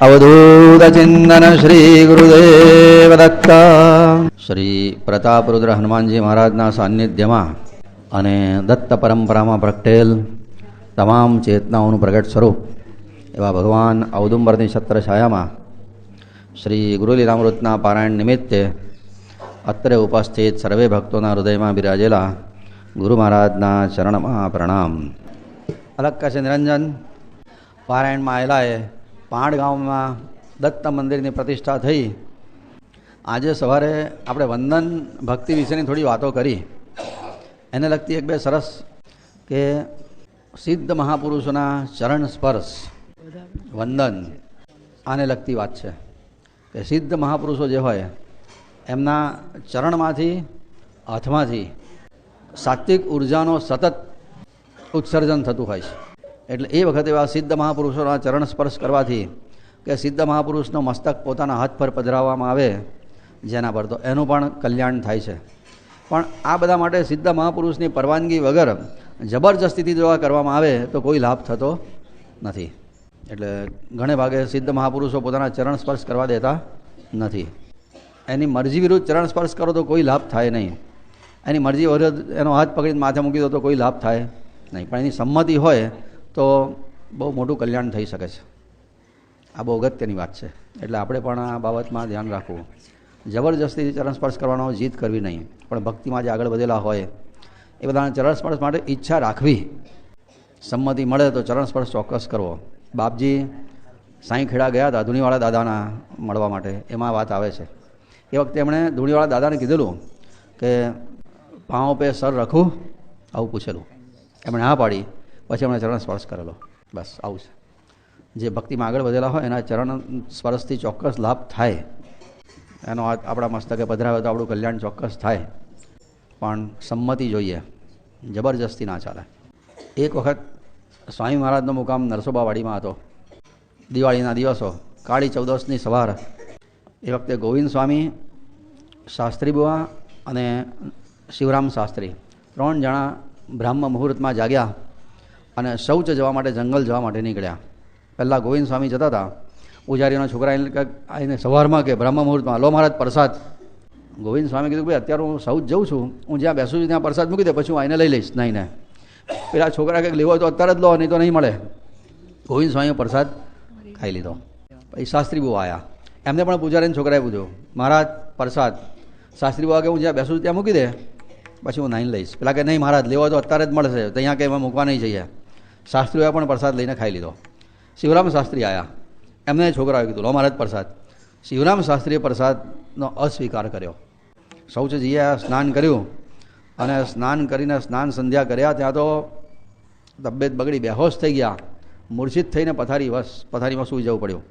અવધૂત ચિંતન શ્રી ગુરુદેવ દત્તા. શ્રી પ્રતાપરુદ્ર હનુમાનજી મહારાજના સાનિધ્યમાં અને દત્ત પરંપરામાં પ્રગટેલ તમામ ચેતનાઓનું પ્રગટ સ્વરૂપ એવા ભગવાન ઔદુંબરની છત્ર છાયામાં શ્રી ગુરુલીલામૃતના પારાયણ નિમિત્તે અત્રે ઉપસ્થિત સર્વે ભક્તોના હૃદયમાં બિરાજેલા ગુરુ મહારાજના ચરણમાં પ્રણામ. અલગ કશે નિરંજન પારાયણમાં આવેલાએ પાંડ ગામમાં દત્ત મંદિરની પ્રતિષ્ઠા થઈ. આજે સવારે આપણે વંદન ભક્તિ વિશેની થોડી વાતો કરી. એને લગતી એક બે સરસ કે સિદ્ધ મહાપુરુષોના ચરણ સ્પર્શ વંદન આને લગતી વાત છે કે સિદ્ધ મહાપુરુષો જે હોય એમના ચરણમાંથી હાથમાંથી સાત્વિક ઉર્જાનો સતત ઉત્સર્જન થતું હોય છે. એટલે એ વખતે એવા સિદ્ધ મહાપુરુષોના ચરણ સ્પર્શ કરવાથી કે સિદ્ધ મહાપુરુષનો મસ્તક પોતાના હાથ પર પધરાવવામાં આવે જેના પર તો એનું પણ કલ્યાણ થાય છે. પણ આ બધા માટે સિદ્ધ મહાપુરુષની પરવાનગી વગર જબરજસ્તીથી જો આ કરવામાં આવે તો કોઈ લાભ થતો નથી. એટલે ઘણે ભાગે સિદ્ધ મહાપુરુષો પોતાના ચરણ સ્પર્શ કરવા દેતા નથી. એની મરજી વિરુદ્ધ ચરણ સ્પર્શ કરો તો કોઈ લાભ થાય નહીં. એની મરજી વિરુદ્ધ એનો હાથ પકડીને માથે મૂકી દો તો કોઈ લાભ થાય નહીં. પણ એની સંમતિ હોય તો બહુ મોટું કલ્યાણ થઈ શકે છે. આ બહુ અગત્યની વાત છે. એટલે આપણે પણ આ બાબતમાં ધ્યાન રાખવું. જબરજસ્તીથી ચરણ સ્પર્શ કરવાનો જીદ કરવી નહીં. પણ ભક્તિમાં જે આગળ વધેલા હોય એ બધાના ચરણ સ્પર્શ માટે ઈચ્છા રાખવી. સંમતિ મળે તો ચરણ સ્પર્શ ચોક્કસ કરવો. બાપજી સાંઈખેડા ગયા હતા ધૂણીવાળા દાદાના મળવા માટે. એમાં વાત આવે છે એ વખતે એમણે ધૂણીવાળા દાદાને કીધેલું કે પાँव पे સર રખું, આવું પૂછેલું. એમણે હા પાડી. પછી એમણે ચરણ સ્પર્શ કરેલો. બસ આવું છે. જે ભક્તિમાં આગળ વધેલા હોય એના ચરણ સ્પર્શથી ચોક્કસ લાભ થાય. એનો આપણા મસ્તકે પધરાવે તો આપણું કલ્યાણ ચોક્કસ થાય. પણ સંમતિ જોઈએ, જબરજસ્તી ના ચાલે. એક વખત સ્વામી મહારાજનો મુકામ નરસોબાવાડીમાં હતો. દિવાળીના દિવસો, કાળી ચૌદસની સવાર. એ વખતે ગોવિંદ સ્વામી, શાસ્ત્રી બુવા અને શિવરામ શાસ્ત્રી 3 જણા બ્રાહ્મ મુહૂર્તમાં જાગ્યા અને શૌચ જવા માટે જંગલ જવા માટે નીકળ્યા. પહેલાં ગોવિંદ સ્વામી જતા હતા. પૂજારીનો છોકરા આવીને સવારમાં કે બ્રહ્મ મુહૂર્તમાં લો મહારાજ પ્રસાદ. ગોવિંદ સ્વામી કીધું ભાઈ અત્યારે હું શૌચ જઉં છું, હું જ્યાં બેસું છું ત્યાં પ્રસાદ મૂકી દે, પછી હું આવીને લઈ લઈશ. નહીં ને પેલા છોકરા કંઈક લેવો તો અત્યારે જ લો, નહીં તો નહીં મળે. ગોવિંદ સ્વામીએ પ્રસાદ ખાઈ લીધો. પછી શાસ્ત્રી બુવા આવ્યા. એમને પણ પૂજારીને છોકરાએ પૂછ્યું મહારાજ પ્રસાદ. શાસ્ત્રી બુવા કે હું જ્યાં બેસું છું ત્યાં મૂકી દે, પછી હું નાઈને લઈશ. પેલા કે નહીં મહારાજ લેવો તો અત્યારે જ મળશે, ત્યાં કંઈ એમાં મૂકવા નહીં જઈએ. શાસ્ત્રીઓએ પણ પ્રસાદ લઈને ખાઈ લીધો. શિવરામ શાસ્ત્રી આવ્યા. એમને છોકરાએ કીધું લો મહારાજ પ્રસાદ. શિવરામ શાસ્ત્રીએ પ્રસાદનો અસ્વીકાર કર્યો. શૌચજીએ સ્નાન કર્યું અને સ્નાન કરીને સ્નાન સંધ્યા કર્યા ત્યાં તો તબિયત બગડી, બેહોશ થઈ ગયા. મૂર્છિત થઈને પથારીમાં સૂઈ જવું પડ્યું.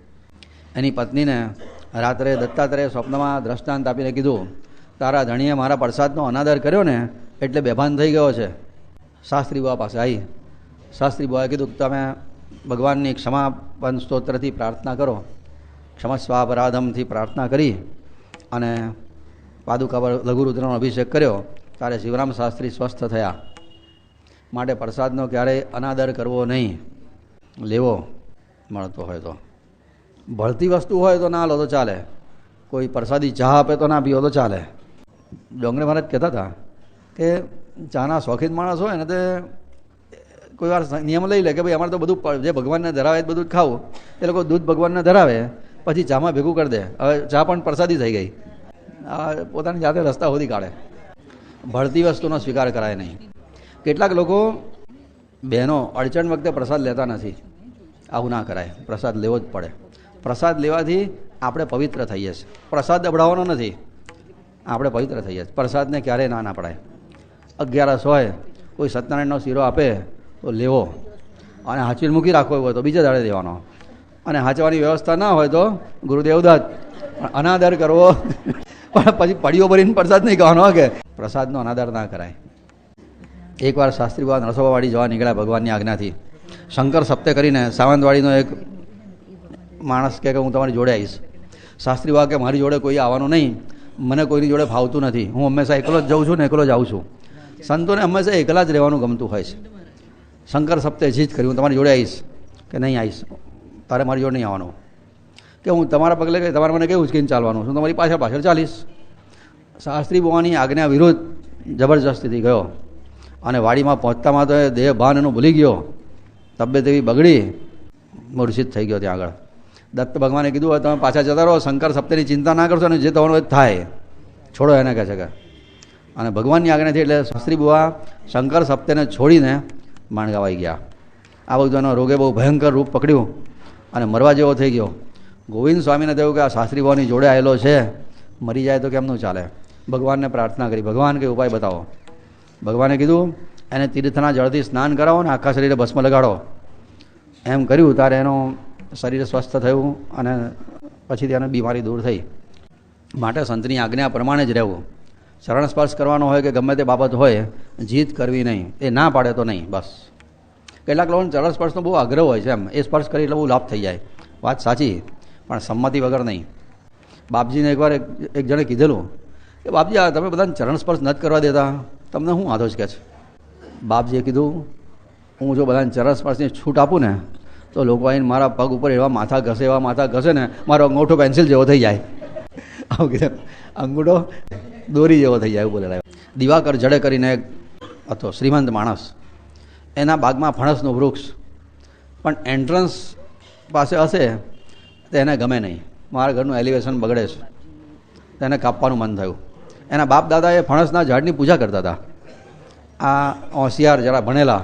એની પત્નીને રાત્રે દત્તાત્રેય સ્વપ્નમાં દ્રષ્ટાંત આપીને કીધું તારા ધણીએ મારા પ્રસાદનો અનાદર કર્યો ને એટલે બેભાન થઈ ગયો છે. શાસ્ત્રી બુવા પાસે આવી. શાસ્ત્રી બુવાએ કીધું તમે ભગવાનની ક્ષમાપન સ્તોત્રથી પ્રાર્થના કરો. ક્ષમસ્વાપરાધમથી પ્રાર્થના કરી અને પાદુકા પર લઘુરુદ્રનો અભિષેક કર્યો. ત્યારે શિવરામ શાસ્ત્રી સ્વસ્થ થયા. માટે પ્રસાદનો ક્યારેય અનાદર કરવો નહીં. લેવો મળતો હોય તો. ભળતી વસ્તુ હોય તો ના લો તો ચાલે. કોઈ પ્રસાદી ચા આપે તો ના પીવો તો ચાલે. ડોંગરે મહારાજ કહેતા હતા કે ચાના શોખીન માણસ હોય ને તે કોઈ વાર નિયમ લઈ લે કે ભાઈ અમારે તો બધું જે ભગવાનને ધરાવે બધું જ ખાવું. એ લોકો દૂધ ભગવાનને ધરાવે પછી ચામાં ભેગું કરી દે. હવે ચા પણ પ્રસાદી થઈ ગઈ. આ પોતાની જાતે રસ્તા શોધી કાઢે. ભળતી વસ્તુનો સ્વીકાર કરાય નહીં. કેટલાક લોકો બહેનો અડચણ વખતે પ્રસાદ લેતા નથી. આવું ના કરાય. પ્રસાદ લેવો જ પડે. પ્રસાદ લેવાથી આપણે પવિત્ર થઈએ છીએ. પ્રસાદ દબડાવવાનો નથી, આપણે પવિત્ર થઈએ છીએ. પ્રસાદને ક્યારેય ના પડાય. 11 હોય કોઈ સત્યનારાયણનો શીરો આપે તો લેવો અને હાંચવીને મૂકી રાખવો હોય તો બીજા દાડે દેવાનો. અને હાંચવાની વ્યવસ્થા ના હોય તો ગુરુદેવ દત્ત. અનાદર કરવો પણ પછી પડીઓ ભરીને પ્રસાદ નહીં કહેવાનો કે પ્રસાદનો અનાદર ના કરાય. એકવાર શાસ્ત્રી બુવા નરસોબાવાડી જવા નીકળ્યા ભગવાનની આજ્ઞાથી. શંકર સપ્તે કરીને સાવંતવાડીનો એક માણસ કહે કે હું તમારી જોડે આવીશ. શાસ્ત્રી બુવા કે મારી જોડે કોઈ આવવાનું નહીં, મને કોઈની જોડે ફાવતું નથી, હું હંમેશા એકલો જ જાઉં છું ને એકલો જ આવું છું. સંતોને હંમેશા એકલા જ રહેવાનું ગમતું હોય છે. શંકર સપ્તે જીત કરી હું તમારી જોડે આવીશ કે નહીં આવીશ, તારે મારી જોડે નહીં આવવાનું. કે હું તમારા પગલે કે તમારે મને કેવું ઉચકીને ચાલવાનું છું, તમારી પાછળ પાછળ ચાલીશ. શાસ્ત્રી બુવાની આજ્ઞા વિરુદ્ધ જબરજસ્તીથી ગયો અને વાડીમાં પહોંચતામાં તો એ દેહ ભાન એનું ભૂલી ગયો, તબિયત એવી બગડી, મૂર્છિત થઈ ગયો ત્યાં આગળ. દત્ત ભગવાને કીધું હવે તમે પાછા જતા રહો, શંકર સપ્તેની ચિંતા ના કરશો અને જે થવાનું એ થાય, છોડો એને કહે છે કે. અને ભગવાનની આજ્ઞાથી એટલે શાસ્ત્રી બુવા શંકર સપ્તેને છોડીને માણગાવાઈ ગયા. આ બધું એનો રોગે બહુ ભયંકર રૂપ પકડ્યું અને મરવા જેવો થઈ ગયો. ગોવિંદ સ્વામીને થયું કે આ શાસ્ત્રી બુવાની જોડે આવેલો છે, મરી જાય તો કેમનું ચાલે. ભગવાનને પ્રાર્થના કરી, ભગવાન કંઈ ઉપાય બતાવો. ભગવાને કીધું એને તીર્થના જળથી સ્નાન કરાવો ને આખા શરીરે ભસ્મ લગાડો. એમ કર્યું ત્યારે એનું શરીર સ્વસ્થ થયું અને પછી તેને બીમારી દૂર થઈ. માટે સંતની આજ્ઞા પ્રમાણે જ રહેવું. શરણ સ્પર્શ કરવાનો હોય કે ગમે તે બાબત હોય, જીત કરવી નહીં. એ ના પાડે તો નહીં, બસ. કેટલાક લોકોને ચરણ સ્પર્શનો બહુ આગ્રહ હોય છે, એમ એ સ્પર્શ કરી એટલે બહુ લાભ થઈ જાય, વાત સાચી, પણ સંમતિ વગર નહીં. બાપજીને એકવાર એક જણે કીધેલું કે બાપજી આ તમે બધાને ચરણ સ્પર્શ નથી કરવા દેતા, તમને શું વાંધો જ કે છે. બાપજીએ કીધું હું જો બધાને ચરણ સ્પર્શની છૂટ આપું ને તો લોકો આવીને મારા પગ ઉપર એવા માથા ઘસે ને મારો અંગૂઠો પેન્સિલ જેવો થઈ જાય. આવું કીધું, અંગૂઠો દોરી જેવો થઈ જાય એવું બોલેલા. દિવાકર જડે કરીને એક હતો શ્રીમંત માણસ, એના બાગમાં ફણસનું વૃક્ષ, પણ એન્ટ્રન્સ પાસે હશે તો એને ગમે નહીં. મારા ઘરનું એલિવેશન બગડે છે, તેને કાપવાનું મન થયું. એના બાપ દાદા એ ફણસના ઝાડની પૂજા કરતા હતા. આ હોશિયાર જરા ભણેલા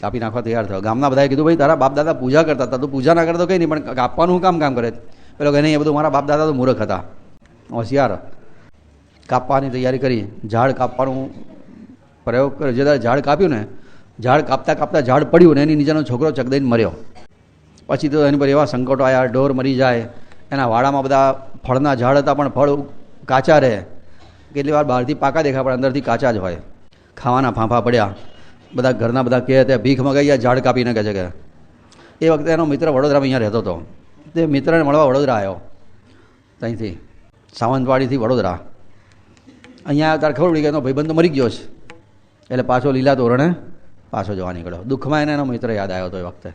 કાપી નાખવા તૈયાર થયો. ગામના બધાએ કીધું ભાઈ તારા બાપ દાદા પૂજા કરતા હતા, તું પૂજા ના કરતો કંઈ નહીં, પણ કાપવાનું કામ કરે. પેલો કે નહીં, એ બધું મારા બાપ દાદા તો મૂર્ખ હતા. હોશિયાર કાપવાની તૈયારી કરી, ઝાડ કાપવાનું પ્રયોગ કર્યો. જે ઝાડ કાપ્યું ને, ઝાડ કાપતા કાપતા ઝાડ પડ્યું ને એની નીચેનો છોકરો ચકદઈને મર્યો. પછી તો એની પર એવા સંકટો આવ્યા, ઢોર મરી જાય. એના વાડામાં બધા ફળના ઝાડ હતા પણ ફળ કાચા રહે, કેટલી વાર બહારથી પાકા દેખાય પણ અંદરથી કાચા જ હોય. ખાવાના ફાંફા પડ્યા. બધા ઘરના બધા કહે તે ભીખ મગાઈ ઝાડ કાપીને કહે છે કે. એ વખતે એનો મિત્ર વડોદરામાં અહીંયા રહેતો હતો. તે મિત્રને મળવા વડોદરા આવ્યો, ત્યાંથી સાવંતવાડીથી વડોદરા. અહીંયા તારે ખબર પડી કે એનો ભાઈબંધ તો મરી ગયો છે, એટલે પાછો લીલા તોરણે પાછો જવા નીકળ્યો. દુઃખમાં એને એનો મિત્ર યાદ આવ્યો હતો એ વખતે.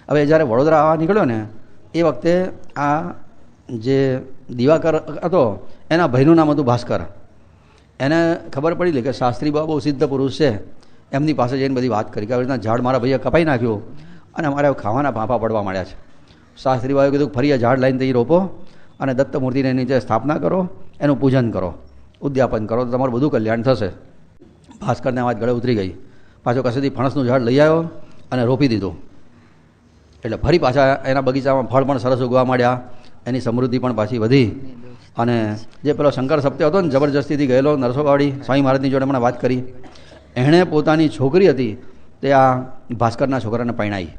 હવે જ્યારે વડોદરા આવવા નીકળ્યો ને એ વખતે આ જે દિવાકર હતો એના ભાઈનું નામ હતું ભાસ્કર. એને ખબર પડી કે શાસ્ત્રી બાબા બહુ સિદ્ધ પુરુષ છે, એમની પાસે જઈને બધી વાત કરી કે આવી રીતના ઝાડ મારા ભાઈએ કપાઈ નાખ્યું અને અમારે ખાવાના ફાંફા પડવા માંડ્યા છે. શાસ્ત્રી બાબાએ કીધું ફરી આ ઝાડ લાઈને ત્યાં રોપો અને દત્ત મૂર્તિને નીચે સ્થાપના કરો, એનું પૂજન કરો, ઉદ્યાપન કરો તો તમારું બધું કલ્યાણ થશે. ભાસ્કરને વાત ગળે ઉતરી ગઈ. પાછો કશેથી ફણસનું ઝાડ લઈ આવ્યો અને રોપી દીધું. એટલે ફરી પાછા એના બગીચામાં ફળ પણ સરસ ઉગવા માંડ્યા, એની સમૃદ્ધિ પણ પાછી વધી. અને જે પેલો શંકર સપ્તે હતો ને જબરજસ્તીથી ગયેલો નરસોબાવાડી સ્વામી મહારાજની જોડે મને વાત કરી, એણે પોતાની છોકરી હતી તે આ ભાસ્કરના છોકરાને પરણાવી.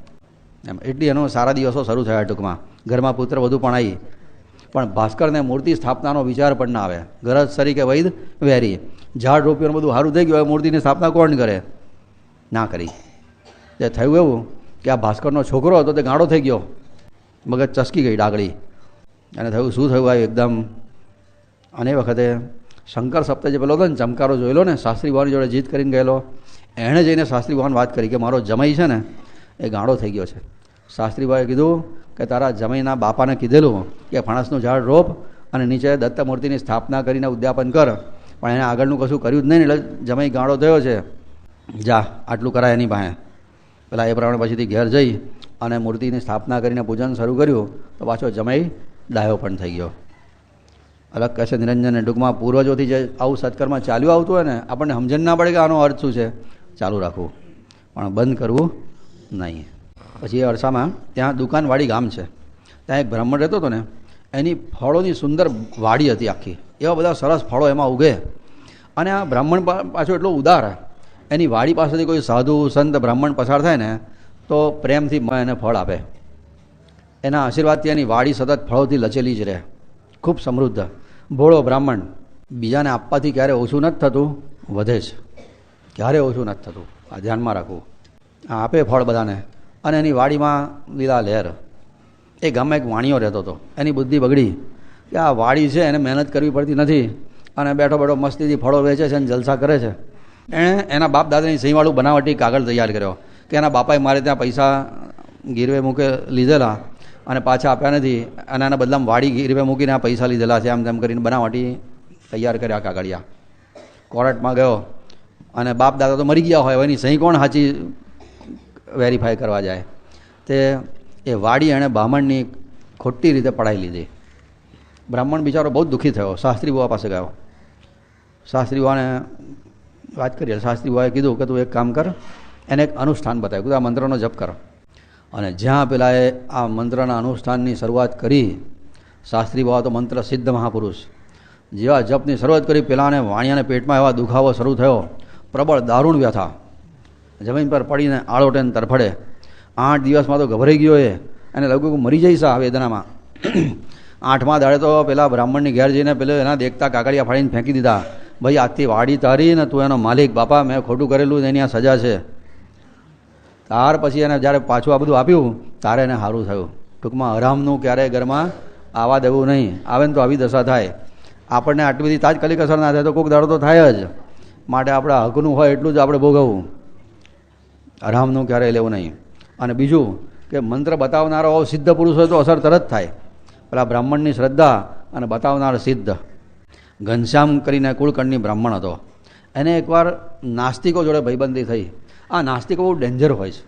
એમ એટલી એનો સારા દિવસો શરૂ થયા. ટૂંકમાં ઘરમાં પુત્ર વધુ પણ આવી, પણ ભાસ્કરને મૂર્તિ સ્થાપનાનો વિચાર પણ ના આવે. ગરજ સરી કે વૈદ વેરી, ઝાડ રોપ્યું બધું સારું થઈ ગયું, હવે મૂર્તિની સ્થાપના કોણ કરે, ના કરી. તે થયું એવું કે આ ભાસ્કરનો છોકરો હતો તે ગાંડો થઈ ગયો, મગજ ચસકી ગઈ ડાગળી, અને થયું શું થયું આ એકદમ. અને એ વખતે શંકર સપ્તે જે પેલો હતો ને ચમકારો જોયેલો ને શાસ્ત્રી ભવાની જોડે જીત કરીને ગયેલો, એણે જઈને શાસ્ત્રી ભગવાન વાત કરી કે મારો જમાઈ છે ને એ ગાંડો થઈ ગયો છે. શાસ્ત્રીભાઈએ કીધું કે તારા જમાઈના બાપાને કીધેલું કે ફણસનું ઝાડ રોપ અને નીચે દત્ત મૂર્તિની સ્થાપના કરીને ઉદ્યાપન કર, પણ એને આગળનું કશું કર્યું જ નહીં, એટલે જમાઈ ગાંડો થયો છે. જા આટલું કરાય એની પાસે. પેલા એ પ્રમાણે પછીથી ઘેર જઈ અને મૂર્તિની સ્થાપના કરીને પૂજન શરૂ કર્યું તો પાછો જમાઈ ડાયો પણ થઈ ગયો. અલગ કહે છે નિરંજન, ટૂંકમાં પૂર્વજોથી જે આવું સત્કર્મ ચાલ્યું આવતું હોય ને આપણને સમજણ ના પડે કે આનો અર્થ શું છે, ચાલુ રાખવું પણ બંધ કરવું નહીં. પછી એ અરસામાં ત્યાં દુકાનવાડી ગામ છે, ત્યાં એક બ્રાહ્મણ રહેતો હતો ને, એની ફળોની સુંદર વાડી હતી આખી, એવા બધા સરસ ફળો એમાં ઉગે. અને આ બ્રાહ્મણ પાછો એટલો ઉદાર, એની વાડી પાસેથી કોઈ સાધુ સંત બ્રાહ્મણ પસાર થાય ને તો પ્રેમથી એને ફળ આપે. એના આશીર્વાદથી એની વાડી સતત ફળોથી લચેલી જ રહે, ખૂબ સમૃદ્ધ. ભોળો બ્રાહ્મણ, બીજાને આપવાથી ક્યારે ઓછું નથી થતું, વધે છે, ક્યારે ઓછું નથી થતું, આ ધ્યાનમાં રાખવું. આ આપે ફળ બધાને. અને એની વાડીમાં લીલા લહેર. એ ગામમાં એક વાણિયો રહેતો હતો, એની બુદ્ધિ બગડી કે આ વાડી છે એને મહેનત કરવી પડતી નથી અને બેઠો બેઠો મસ્તીથી ફળો વેચે છે અને જલસા કરે છે. એણે એના બાપ દાદાની સહીવાળું બનાવટી કાગળ તૈયાર કર્યો કે એના બાપાએ મારે ત્યાં પૈસા ગીરવે મૂકે લીધેલા અને પાછા આપ્યા નથી અને આના બદલામાં વાડી ગીરવે મૂકીને આ પૈસા લીધેલા છે, આમ તેમ કરીને બનાવટી તૈયાર કર્યા કાગળિયા. કોર્ટમાં ગયો અને બાપ દાદા તો મરી ગયા હોય, એની સહી કોણ સાચી વેરીફાઈ કરવા જાય? તે એ વાડી એણે બ્રાહ્મણની ખોટી રીતે પડાવી લીધી. બ્રાહ્મણ બિચારો બહુ દુઃખી થયો, શાસ્ત્રી બુવા પાસે ગયો. શાસ્ત્રી બુવાને વાત કરી. શાસ્ત્રી બુવાએ કીધું કે તું એક કામ કર, એને એક અનુષ્ઠાન બતાવ્યું, કીધું આ મંત્રનો જપ કર. અને જ્યાં પેલાએ આ મંત્રના અનુષ્ઠાનની શરૂઆત કરી, શાસ્ત્રી બુવા તો મંત્ર સિદ્ધ મહાપુરુષ, જેવા જપની શરૂઆત કરી પેલાને વાણિયાને પેટમાં એવા દુખાવો શરૂ થયો, પ્રબળ દારૂણ વ્યથા, જમીન પર પડીને આળોટેને તરફડે. 8 દિવસમાં તો ગભરાઈ ગયો એને લાગ્યું કે મરી જઈશ આ વેદનામાં. 8મા દાડે તો પેલા બ્રાહ્મણની ઘેર જઈને પેલો એના દેખતા કાગળિયા ફાડીને ફેંકી દીધા. ભાઈ આજથી વાડી તારી ને તું એનો માલિક, બાપા મેં ખોટું કરેલું એની આ સજા છે. ત્યાર પછી એને જ્યારે પાછું આ બધું આપ્યું તારે એને સારું થયું. ટૂંકમાં હરામનું ક્યારેય ઘરમાં આવવા દેવું નહીં, આવે ને તો આવી દશા થાય. આપણને આટલી બધી તાત્કાલિક અસર ના થાય તો કોઈક દાડો તો થાય જ. માટે આપણે હકનું હોય એટલું જ આપણે ભોગવવું, હરામનું ક્યારેય લેવું નહીં. અને બીજું કે મંત્ર બતાવનારો સિદ્ધ પુરુષ હોય તો અસર તરત થાય. પેલા બ્રાહ્મણની શ્રદ્ધા અને બતાવનાર સિદ્ધ. ઘનશ્યામ કરીને કુળકર્ણી બ્રાહ્મણ હતો, એને એકવાર નાસ્તિકો જોડે ભાઈબંધી થઈ. આ નાસ્તિકો બહુ ડેન્જર હોય છે,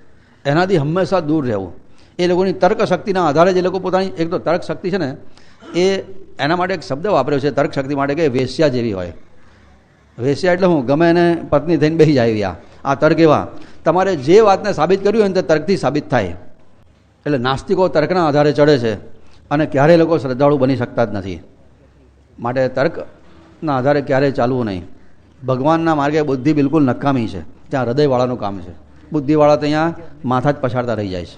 એનાથી હંમેશા દૂર રહેવું. એ લોકોની તર્ક શક્તિના આધારે જ એ લોકો પોતાની, એક તો તર્ક શક્તિ છે ને એ એના માટે એક શબ્દ વાપર્યો છે તર્ક શક્તિ માટે કે વેશ્યા જેવી હોય. વેશ્યા એટલે હું ગમે એને પત્ની થઈને બેસી જાય. આ તર્ક એવા તમારે જે વાતને સાબિત કર્યું હોય ને તે તર્કથી સાબિત થાય. એટલે નાસ્તિકો તર્કના આધારે ચડે છે અને ક્યારેય લોકો શ્રદ્ધાળુ બની શકતા જ નથી. માટે તર્કના આધારે ક્યારેય ચાલવું નહીં. ભગવાનના માર્ગે બુદ્ધિ બિલકુલ નકામી છે, ત્યાં હૃદયવાળાનું કામ છે. બુદ્ધિવાળા તો અહીંયા માથા જ પછાડતા રહી જાય છે.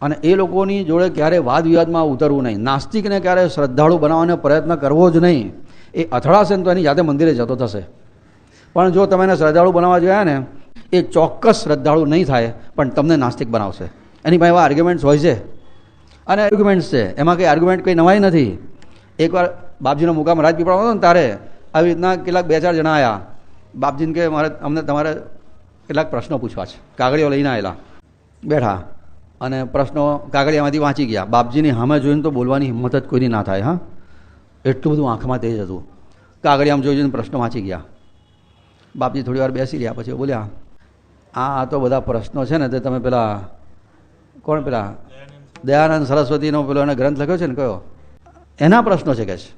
અને એ લોકોની જોડે ક્યારેય વાદ વિવાદમાં ઉતરવું નહીં. નાસ્તિકને ક્યારેય શ્રદ્ધાળુ બનાવવાનો પ્રયત્ન કરવો જ નહીં. એ અથડાશે ને તો એની જાતે મંદિરે જતો થશે. પણ જો તમે એને શ્રદ્ધાળુ બનાવવા જોયા ને, એ ચોક્કસ શ્રદ્ધાળુ નહીં થાય પણ તમને નાસ્તિક બનાવશે. એની પાસે એવા આર્ગ્યુમેન્ટ્સ હોય છે અને આર્ગ્યુમેન્ટ્સ છે, એમાં કંઈ આર્ગ્યુમેન્ટ કંઈ નવાઈ નથી. એકવાર બાપજીનો મુકામ રાજપીપળામાં હતો ને ત્યારે આવી રીતના કેટલાક 2-4 જણા આવ્યા. બાપજીને કે અમને તમારે કેટલાક પ્રશ્નો પૂછવા છે. કાગળીઓ લઈને આવેલા, બેઠા અને પ્રશ્નો કાગળિયામાંથી વાંચી ગયા. બાપજીની સામે જોઈને તો બોલવાની હિંમત જ કોઈની ના થાય. હા, એટલું બધું આંખમાં તેજ હતું. કાગળિયામાં જોઈને પ્રશ્નો વાંચી ગયા. બાપજી થોડી વાર બેસી રહ્યા, પછી બોલ્યા આ તો બધા પ્રશ્નો છે ને તે તમે પેલા કોણ પેલા દયાનંદ સરસ્વતીનો પેલો એને ગ્રંથ લખ્યો છે ને કયો, એના પ્રશ્નો છે કે છે,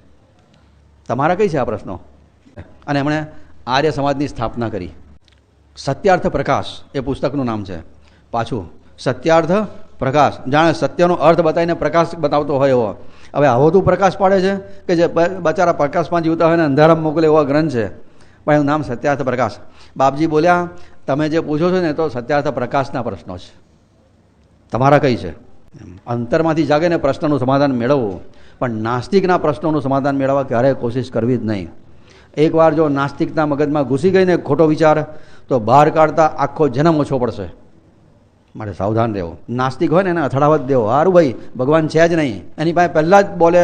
તમારા કઈ છે આ પ્રશ્નો? અને એમણે આર્ય સમાજની સ્થાપના કરી. સત્યાર્થ પ્રકાશ એ પુસ્તકનું નામ છે. પાછું સત્યાર્થ પ્રકાશ, જાણે સત્યનો અર્થ બતાવીને પ્રકાશ બતાવતો હોય એવો. હવે આવો તું પ્રકાશ પાડે છે કે જે બચારા પ્રકાશમાં જીવતા હોય ને અંધારામાં મોકલે એવો ગ્રંથ છે, પણ એનું નામ સત્યાર્થ પ્રકાશ. બાપજી બોલ્યા તમે જે પૂછો છો ને તો સત્યાર્થ પ્રકાશના પ્રશ્નો છે, તમારા કઈ છે? અંતરમાંથી જાગે ને પ્રશ્નનું સમાધાન મેળવવું, પણ નાસ્તિકના પ્રશ્નોનું સમાધાન મેળવવા ક્યારેય કોશિશ કરવી જ નહીં. એકવાર જો નાસ્તિકના મગજમાં ઘૂસી ગઈ ને ખોટો વિચાર, તો બહાર કાઢતા આખો જન્મ ઓછો પડશે. માટે સાવધાન રહેવું. નાસ્તિક હોય ને એને અથડાવત દેવો, સારું ભાઈ ભગવાન છે જ નહીં, એની પાસે પહેલાં જ બોલે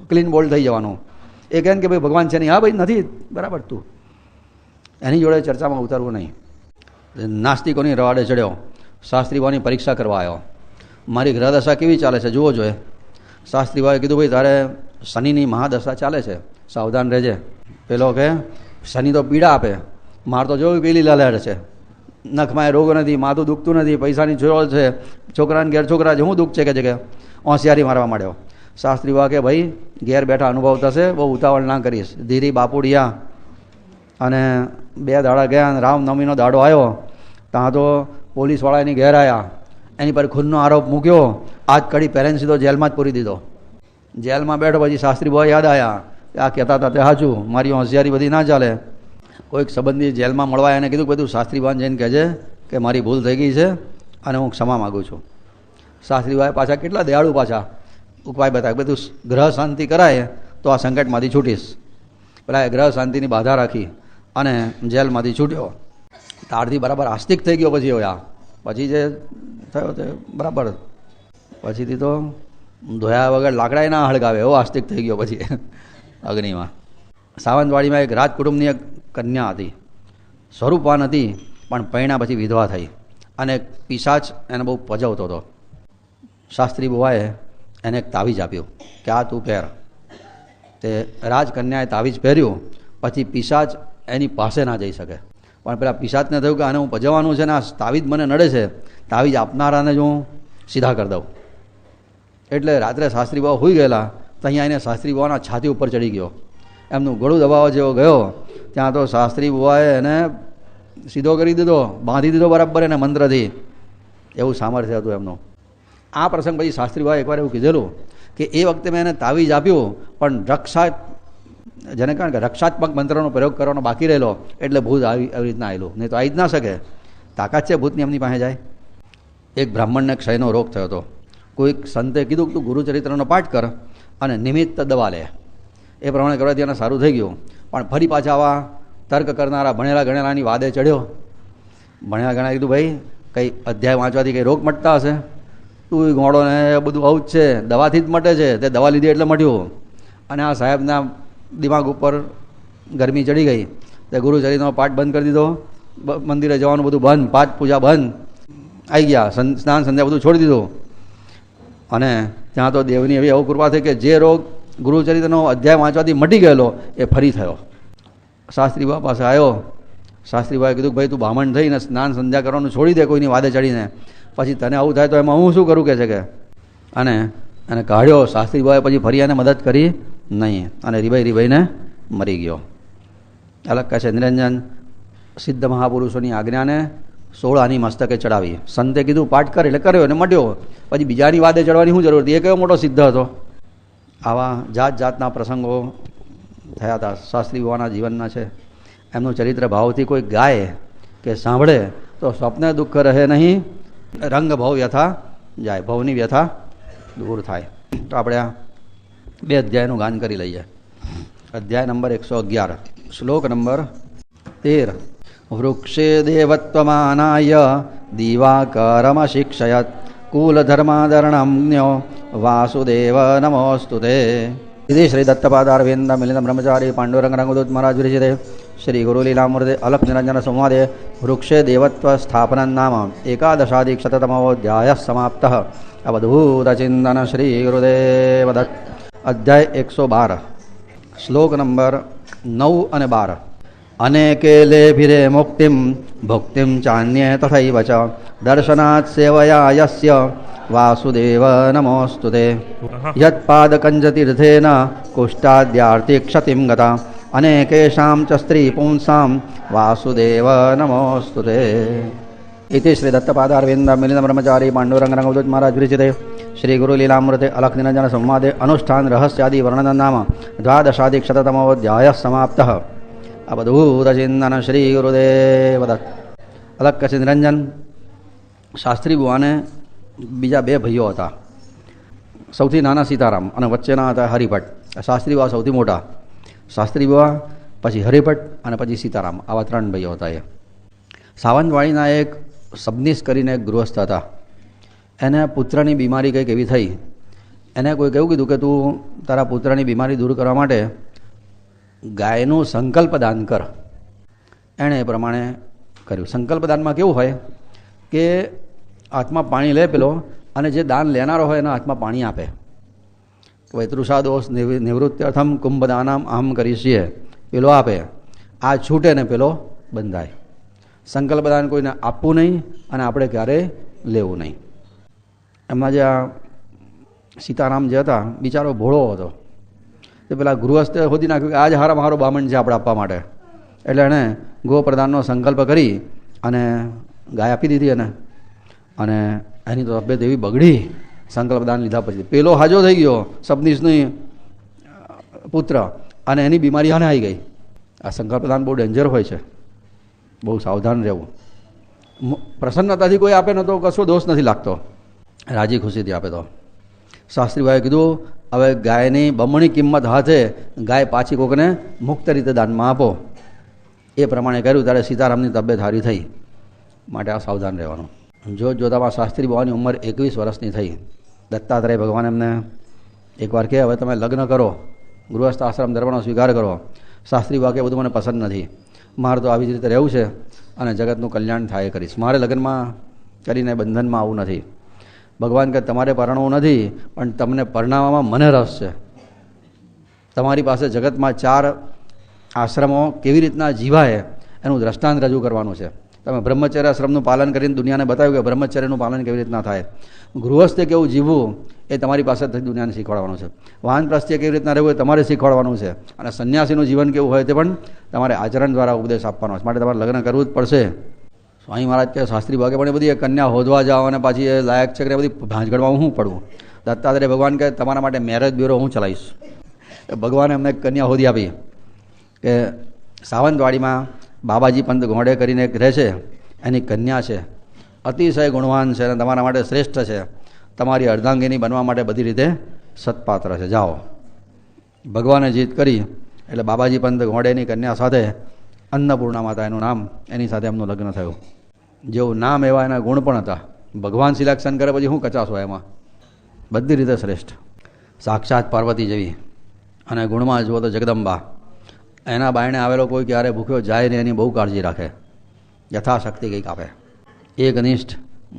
ક્લીન બોલ્ડ થઈ જવાનું. એ કહે ને કે ભાઈ ભગવાન છે નહીં, હા ભાઈ નથી બરાબર, તું એની જોડે ચર્ચામાં ઉતરવું નહીં. નાસ્તિકોની રવાડે ચડ્યો, શાસ્ત્રીબાની પરીક્ષા કરવા આવ્યો. મારી ગ્રહદશા કેવી ચાલે છે જુઓ જોઈએ. શાસ્ત્રીબાએ કીધું ભાઈ તારે શનિની મહાદશા ચાલે છે, સાવધાન રહેજે. પેલો કે શનિ તો પીડા આપે, માર તો જોયું પેલી લહેર છે, નખમાં રોગ નથી, માથું દુખતું નથી, પૈસાની જરૂર છે, છોકરાને ઘેર છોકરા છે, હું દુઃખ છે કે હોશિયારી મારવા માંડ્યો. શાસ્ત્રીબા કે ભાઈ ઘેર બેઠા અનુભવ થશે, બહુ ઉતાવળ ના કરીશ. ધીરી બાપુડિયા. અને 2 દાડા ગયા, રામનવમીનો દાડો આવ્યો, ત્યાં તો પોલીસવાળા એની ઘેર આવ્યા, એની પર ખૂનનો આરોપ મૂક્યો, આજ કડી પેરેન્ટ સીધો જેલમાં જ પૂરી દીધો. જેલમાં બેઠો પછી શાસ્ત્રી બહુ યાદ આવ્યા, આ કહેતા હતા તે સાચું, મારી હોશિયારી બધી ના ચાલે. કોઈક સંબંધી જેલમાં મળવા એને કીધું બધું શાસ્ત્રીબાન જઈને કહેજે કે મારી ભૂલ થઈ ગઈ છે અને હું ક્ષમા માગું છું. શાસ્ત્રીબાએ પાછા કેટલા દયાળુ પાછા ઉપાય બતાવ્યા, બધું ગ્રહ શાંતિ કરાય તો આ સંકટમાંથી છૂટીશ. પેલા ગ્રહ શાંતિની બાધા રાખી અને જેલમાંથી છૂટ્યો. તારથી બરાબર આસ્તિક થઈ ગયો. પછી આ પછી જે થયો તે બરાબર, પછીથી તો ધોયા વગર લાકડાએ ના હળગાવે એવો આસ્તિક થઈ ગયો પછી અગ્નિમાં. સાવંતવાડીમાં એક રાજ કુટુંબની એક કન્યા હતી, સ્વરૂપવાન હતી, પણ પૈણા પછી વિધવા થઈ અને પિશાચ એને બહુ પજવતો હતો. શાસ્ત્રી બુવાએ એને એક તાવીજ આપ્યું કે આ તું પહેર. તે રાજકન્યાએ તાવીજ પહેર્યું. પછી પિશાચ એની પાસે ના જઈ શકે. પણ પેલા પિશાચને થયું કે આને હું ભજવવાનું છે ને આ તાવીજ મને નડે છે, તાવીજ આપનારાને જ હું સીધા કરી દઉં. એટલે રાત્રે શાસ્ત્રી બાવા હોઈ ગયેલા તો અહીંયા એને શાસ્ત્રી બાવાના છાતી ઉપર ચડી ગયો. એમનું ગળું દબાવવા જેવો ગયો ત્યાં તો શાસ્ત્રી બુવાએ એને સીધો કરી દીધો, બાંધી દીધો બરાબર એને મંત્રથી. એવું સામર્થ્ય હતું એમનું. આ પ્રસંગ પછી શાસ્ત્રી બુવાએ એકવાર એવું કીધેલું કે એ વખતે મેં એને તાવીજ આપ્યું પણ જેને કારણ કે રક્ષાત્મક મંત્રનો પ્રયોગ કરવાનો બાકી રહેલો એટલે ભૂત આવી રીતના આવેલું, નહીં તો આવી જ ના શકે. તાકાત છે ભૂતની એમની પાસે જાય. એક બ્રાહ્મણને ક્ષયનો રોગ થયો હતો. કોઈક સંતે કીધું કે તું ગુરુચરિત્રનો પાઠ કર અને નિમિત્ત દવા લે. એ પ્રમાણે કરવાથી એને સારું થઈ ગયું. પણ ફરી પાછા આવા તર્ક કરનારા ભણેલા ગણેલાની વાદે ચડ્યો. ભણેલા ગણેલા કીધું ભાઈ કંઈ અધ્યાય વાંચવાથી કંઈ રોગ મટતા હશે? તું ગોળો ને બધું આવું જ છે, દવાથી જ મટે છે, તે દવા લીધી એટલે મટ્યું. અને આ સાહેબના દિમાગ ઉપર ગરમી ચડી ગઈ. તે ગુરુચરિત્રનો પાઠ બંધ કરી દીધો, મંદિરે જવાનું બધું બંધ, પાઠ પૂજા બંધ, આવી ગયા, સ્નાન સંધ્યા બધું છોડી દીધું. અને ત્યાં તો દેવની એવી અવકૃપા થઈ કે જે રોગ ગુરુચરિત્રનો અધ્યાય વાંચવાથી મટી ગયેલો એ ફરી થયો. શાસ્ત્રી બા પાસે આવ્યો. શાસ્ત્રી બાએ કીધું ભાઈ તું બ્રાહ્મણ થઈને સ્નાન સંધ્યા કરવાનું છોડી દે કોઈની વાદે ચડીને, પછી તને આવું થાય તો એમાં હું શું કરું કે છે કે. અને એને કાઢ્યો. શાસ્ત્રી બાએ પછી ફરી એને મદદ કરી નહીં અને રીબાઈને મરી ગયો. અલગ કહે છે નિરંજન સિદ્ધ મહાપુરુષોની આજ્ઞાને 16 આની મસ્તકે ચડાવી. સંતે કીધું પાઠ કર એટલે કર્યો અને મટ્યો. પછી બીજાની વાદે ચડવાની શું જરૂર હતી? એ કયો મોટો સિદ્ધ હતો. આવા જાત જાતના પ્રસંગો થયા હતા. શાસ્ત્રી બાવાના જીવનના છે. એમનું ચરિત્ર ભાવથી કોઈ ગાય કે સાંભળે તો સ્વપ્ને દુઃખ રહે નહીં, રંગ ભવ વ્યથા જાય, ભવની વ્યથા દૂર થાય. તો આપણે આ 2 અધ્યાયનું ગાન કરી લઈએ. અધ્યાય નંબર 111, શ્લોક નંબર 13. વૃક્ષે દેવત્વમાનાય દિવાકરમશિક્ષયત કુલધર્માદરણમ્યો વાસુદેવ નમોસ્તુતે. શ્રી શ્રી દત્તપાદારવિંદ મિલિત બ્રહ્મચારી પાંડુરંગ રંગદૂત મહારાજ વિરચિતે શ્રી ગુરુલીલામૃતે અલખ નિરંજન સંવાદે વૃક્ષે દેવત્વ સ્થાપન નામ 11ાધિક્ષતમોધ્યાય સમાપ્ત. અવધૂતચિંતન શ્રી ગુરુદેવ દત્ત. અધ્યાય 112, શ્લોક નંબર 9 અને 12. અનેકે લેભિરે મુક્તિમ ભુક્તિમ ચાન્યે તથૈવ ચ દર્શનાत् સેવયા યસ્ય વાસુદેવ નમોસ્તુતે. યત્પાદકંજતીર્થેન કુષ્ટાદ્યાર્તિ ક્ષતિમ ગતા અનેકેષાં ચ સ્ત્રી પુંસાં વાસુદેવ નમોસ્તુતે. ઇતિ શ્રી દત્તપાદારવિંદ મિલિત બ્રહ્મચારી પાંડુરંગ રંગદૂત મહારાજ વિરચિતે શ્રી ગુરુલીલામૃતે અલખ નિરંજન સંવાદે અનુષ્ઠાન રહસ્યાદિ વર્ણન નામ 12ાધિક્ષતમોધ્યાય સમાપ્ત. અવધૂતચિંતન શ્રી ગુરુદેવ દત્ત. અલગ કચ્છ નિરંજન શાસ્ત્રી બુવાને બીજા 2 ભાઈઓ હતા. સૌથી નાના સીતારામ અને વચ્ચેના હતા હરિભટ્ટ. શાસ્ત્રી બુવા સૌથી મોટા. શાસ્ત્રી બુવા, પછી હરિભટ્ટ અને પછી સીતારામ, આવા 3 ભાઈઓ હતા. એ સાવંતવાડીના એક સબનીશ કરીને એક ગૃહસ્થ હતા. એને પુત્રની બીમારી કંઈક એવી થઈ. એને કોઈક એવું કીધું કે તું તારા પુત્રની બીમારી દૂર કરવા માટે ગાયનું સંકલ્પદાન કર. એણે એ પ્રમાણે કર્યું. સંકલ્પદાનમાં કેવું હોય કે હાથમાં પાણી લે પેલો, અને જે દાન લેનારો હોય એના હાથમાં પાણી આપે. વૈતૃષા દોષ નિવૃત્ત્યર્થમ કુંભદાનામ અહમ કરીશીએ, પેલો આપે. આ છૂટે ને પેલો બંધાય. સંકલ્પદાન કોઈને આપવું નહીં અને આપણે ક્યારેય લેવું નહીં. એમના જે આ સીતારામ જે હતા બિચારો ભોળો હતો. તો પેલા ગૃહસ્થે શોધી નાખ્યું કે આજ હારામાં હારો બામણ છે આપણે આપવા માટે. એટલે એણે ગોપ્રદાનનો સંકલ્પ કરી અને ગાય આપી દીધી એને. અને એની તો તબિયત એવી બગડી સંકલ્પદાન લીધા પછી. પેલો હાજો થઈ ગયો સબનીશની પુત્ર, અને એની બીમારી આને આવી ગઈ. આ સંકલ્પદાન બહુ ડેન્જર હોય છે, બહુ સાવધાન રહેવું. પ્રસન્નતાથી કોઈ આપે ને તો કશો દોષ નથી લાગતો, રાજી ખુશીથી આપે તો. શાસ્ત્રીભાઈએ કીધું હવે ગાયની બમણી કિંમત હાથે ગાય પાછી કોકને મુક્ત રીતે દાનમાં આપો. એ પ્રમાણે કર્યું. ત્યારે સીતારામની તબિયત સારી થઈ. માટે આ સાવધાન રહેવાનું. જોતામાં શાસ્ત્રી બાવાની ઉંમર 21 વર્ષની થઈ. દત્તાત્રેય ભગવાન એમને એકવાર કહે હવે તમે લગ્ન કરો, ગૃહસ્થ આશ્રમ ધર્મનો સ્વીકાર કરો. શાસ્ત્રી બા કે બધું મને પસંદ નથી, મારે તો આવી જ રીતે રહેવું છે અને જગતનું કલ્યાણ થાય કરીશ, મારે લગ્નમાં કરીને બંધનમાં આવવું નથી. ભગવાન કહે તમારે પરણવું નથી, પણ તમને પરણાવવામાં મને રસ છે. તમારી પાસે જગતમાં 4 આશ્રમો કેવી રીતના જીવાય એનું દ્રષ્ટાંત રજૂ કરવાનું છે. તમે બ્રહ્મચર્યાશ્રમનું પાલન કરીને દુનિયાને બતાવ્યું કે બ્રહ્મચર્યનું પાલન કેવી રીતના થાય. ગૃહસ્થે કેવું જીવવું એ તમારી પાસેથી દુનિયાને શીખવાડવાનું છે. વાનપ્રસ્થે કેવી રીતના રહેવું એ તમારે શીખવાડવાનું છે. અને સંન્યાસીનું જીવન કેવું હોય તે પણ તમારે આચરણ દ્વારા ઉપદેશ આપવાનો છે. માટે તમારે લગ્ન કરવું જ પડશે. સ્વામી મહારાજ કે શાસ્ત્રી ભાગે પણ એ બધી કન્યા હોદવા જાઓ અને પાછી એ લાયક છે કે બધી ભાંજગડમાં હું પડવું. દત્તાત્રેય ભગવાન કહે તમારા માટે મેરેજ બ્યુરો હું ચલાવીશ. ભગવાને અમને કન્યા હોદી આપી કે સાવંતવાડીમાં બાબાજી પંત ઘોડે કરીને એક રહે છે, એની કન્યા છે, અતિશય ગુણવાન છે અને તમારા માટે શ્રેષ્ઠ છે. તમારી અર્ધાંગીની બનવા માટે બધી રીતે સત્પાત્ર છે. જાઓ. ભગવાને જીત કરી એટલે બાબાજી પંત ઘોડેની કન્યા સાથે અન્નપૂર્ણા માતા એનું નામ, એની સાથે એમનું લગ્ન થયું. જેવું નામ એવા એના ગુણ પણ હતા. ભગવાન સિલેક્શન કરે પછી હું કચાશ હોય એમાં, બધી રીતે શ્રેષ્ઠ. સાક્ષાત પાર્વતી જેવી. અને ગુણમાં જુઓ તો જગદંબા. એના બાયણે આવેલો કોઈ ક્યારે ભૂખ્યો જાય ને એની બહુ કાળજી રાખે, યથાશક્તિ કંઈક આપે. એક નિષ્ઠ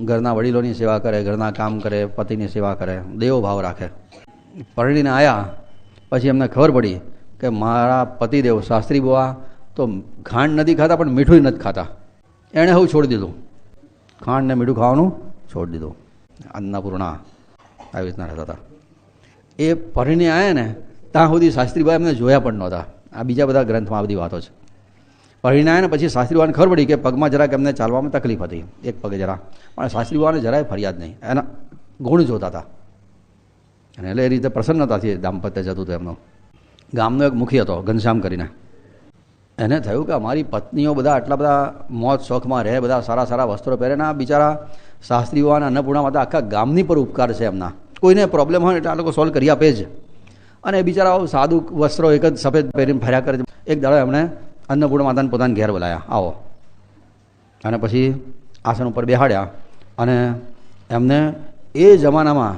ઘરના વડીલોની સેવા કરે, ઘરના કામ કરે, પતિની સેવા કરે, દેવો ભાવ રાખે. પરણીને આવ્યા પછી એમને ખબર પડી કે મારા પતિદેવ શાસ્ત્રી બુઆ તો ખાંડ નથી ખાતા પણ મીઠું નથી ખાતા. એણે હું છોડી દીધું, ખાંડ ને મીઠું ખાવાનું છોડી દીધું. અન્નપૂર્ણા આવી રીતના રહેતા હતા. એ પરણી આવ્યા ને ત્યાં સુધી શાસ્ત્રીબાઈ એમને જોયા પણ નહોતા. આ બીજા બધા ગ્રંથમાં આ બધી વાતો છે. પરણીને આવ્યા ને પછી શાસ્ત્રીબાઈને ખબર પડી કે પગમાં જરાક એમને ચાલવામાં તકલીફ હતી, એક પગે જરા, પણ શાસ્ત્રીબાને જરાય ફરિયાદ નહીં, એના ગુણ જોતા હતા. અને એટલે એ રીતે પ્રસન્નતાથી દાંપત્ય જતું હતું એમનું. ગામનો એક મુખી હતો ઘનશ્યામ કરીને. એને થયું કે અમારી પત્નીઓ બધા આટલા બધા મોજ શોખમાં રહે, બધા સારા સારા વસ્ત્રો પહેરે ને આ બિચારા શાસ્ત્રીઓ અને અન્નપૂર્ણા માતા આખા ગામની પર ઉપકાર છે એમના. કોઈને પ્રોબ્લેમ હોય એટલે આ લોકો સોલ્વ કરી આપે જ. અને બિચારા સાદું વસ્ત્રો એક જ સફેદ પહેરીને ફર્યા કરે છે. એક દાડો એમણે અન્નપૂર્ણા માતાને પોતાના ઘેર બોલાયા, આવો. અને પછી આસન ઉપર બેહાડ્યા અને એમને એ જમાનામાં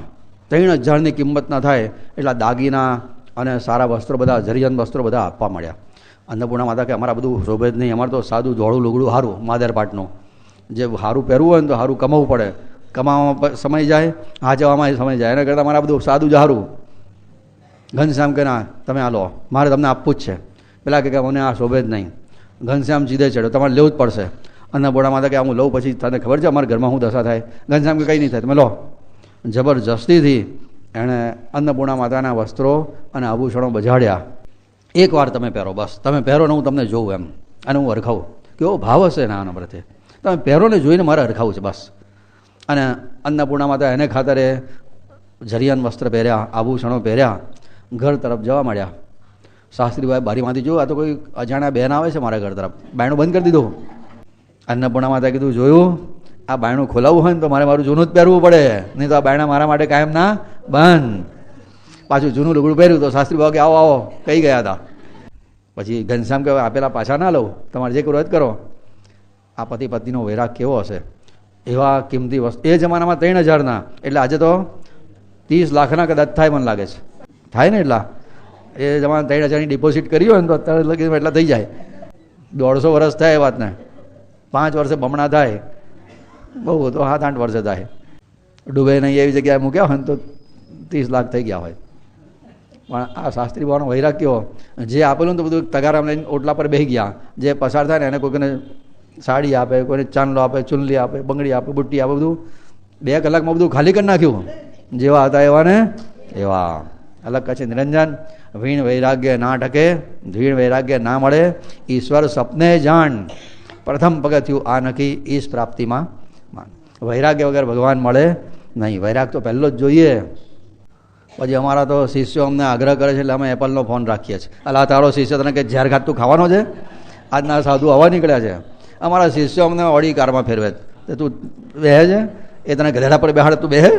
3000ની કિંમત ના થાય એટલા દાગીના અને સારા વસ્ત્રો બધા, જરિયન વસ્ત્રો બધા આપવા મળ્યા. અન્નપૂર્ણા માતા કે અમારા બધું શોભે જ નહીં, અમારે તો સાદું ધોળું લુગડું સારું માદર પાટનું, જે સારું પહેરવું હોય ને તો સારું કમાવવું પડે, કમાવામાં સમય જાય, હાચવામાં સમય જાય, એના કરતાં મારા બધું સાદું જ સારું. ઘનશ્યામ કે ના તમે આ લો, મારે તમને આપવું જ છે. પેલા કે મને આ શોભે જ નહીં. ઘનશ્યામ જીદે ચડ્યો, તમારે લેવું જ પડશે. અન્નપૂર્ણા માતા કે હું લઉં પછી તને ખબર છે અમારા ઘરમાં શું દશા થાય. ઘનશ્યામ કે કંઈ નહીં થાય, તમે લો. જબરજસ્તીથી એણે અન્નપૂર્ણા માતાના વસ્ત્રો અને આભૂષણો બજાડ્યા. એકવાર તમે પહેરો, બસ તમે પહેરો ને હું તમને જોઉં એમ, અને હું હરખાવું. કેવો ભાવ હશે ને આના પ્રત્યે. તમે પહેરો ને જોઈને મારે હરખાવું છે બસ. અને અન્નપૂર્ણા માતા એને ખાતરે જરિયન વસ્ત્ર પહેર્યા, આભૂષણો પહેર્યા, ઘર તરફ જવા માંડ્યા. શાસ્ત્રીભાઈ બારીમાંથી જોયું, આ તો કોઈ અજાણ્યા બહેન આવે છે મારા ઘર તરફ. બાયણું બંધ કરી દીધું. અન્નપૂર્ણા માતા કીધું જોયું, આ બાયણું ખોલાવવું હોય ને તો મારે મારું જૂનું જ પહેરવું પડે, નહીં તો આ બાયણા મારા માટે કાયમ ના બંધ. પાછું જૂનું લુગડું પહેર્યું તો શાસ્ત્રી બાબા કે આવો આવો કહી ગયા હતા. પછી ઘનશ્યામ કે આપેલા પાછા ના લઉં, તમારે જે કરો જ કરો. આ પતિ પત્નીનો વૈરાગ કેવો હશે. એવા કિંમતી વસ્તુ એ જમાનામાં 3000ના, એટલે આજે તો 30 લાખના કદાચ થાય મને લાગે છે. થાય ને એટલા. એ જમાના 3000ની ડિપોઝિટ કરી હોય ને તો અત્યારે લગી એટલા થઈ જાય. 150 વર્ષ થાય એ વાતને, 5 વર્ષે બમણા થાય, બહુ તો 7-8 વર્ષે થાય. ડૂબે નહીં એવી જગ્યાએ મૂક્યા હોય ને તો 30 લાખ થઈ ગયા હોય. પણ આ શાસ્ત્રી બાવાનો વૈરાગ કેવો, જે આપેલું તો બધું તગારામ લઈને ઓટલા પર બેસી ગયા. જે પસાર થાય ને એને કોઈને સાડી આપે, કોઈને ચાંદલો આપે, ચુનલી આપે, બંગડી આપે, બુટ્ટી આપે, બધું 2 કલાકમાં બધું ખાલી કરી નાખ્યું. જેવા હતા એવા ને એવા. અલગ કચ્છ નિરંજન. વીણ વૈરાગ્ય ના ટકે, ધીણ વૈરાગ્ય ના મળે, ઈશ્વર સપને જાણ, પ્રથમ પગથિયું આ નક્કી ઈશ પ્રાપ્તિમાં. વૈરાગ્ય વગર ભગવાન મળે નહીં. વૈરાગ તો પહેલો જ જોઈએ. પછી અમારા તો શિષ્યો અમને આગ્રહ કરે છે એટલે અમે એપલનો ફોન રાખીએ છીએ. અલા તારો શિષ્ય તને કે ઝેર ખાતું ખાવાનો છે, આજના સાધુ હવા નીકળ્યા છે. અમારા શિષ્યો અમને ઓડી કારમાં ફેરવે છે, તું બેહે છે, એ તને ગધેડા પર બેહાડે તું બેહે.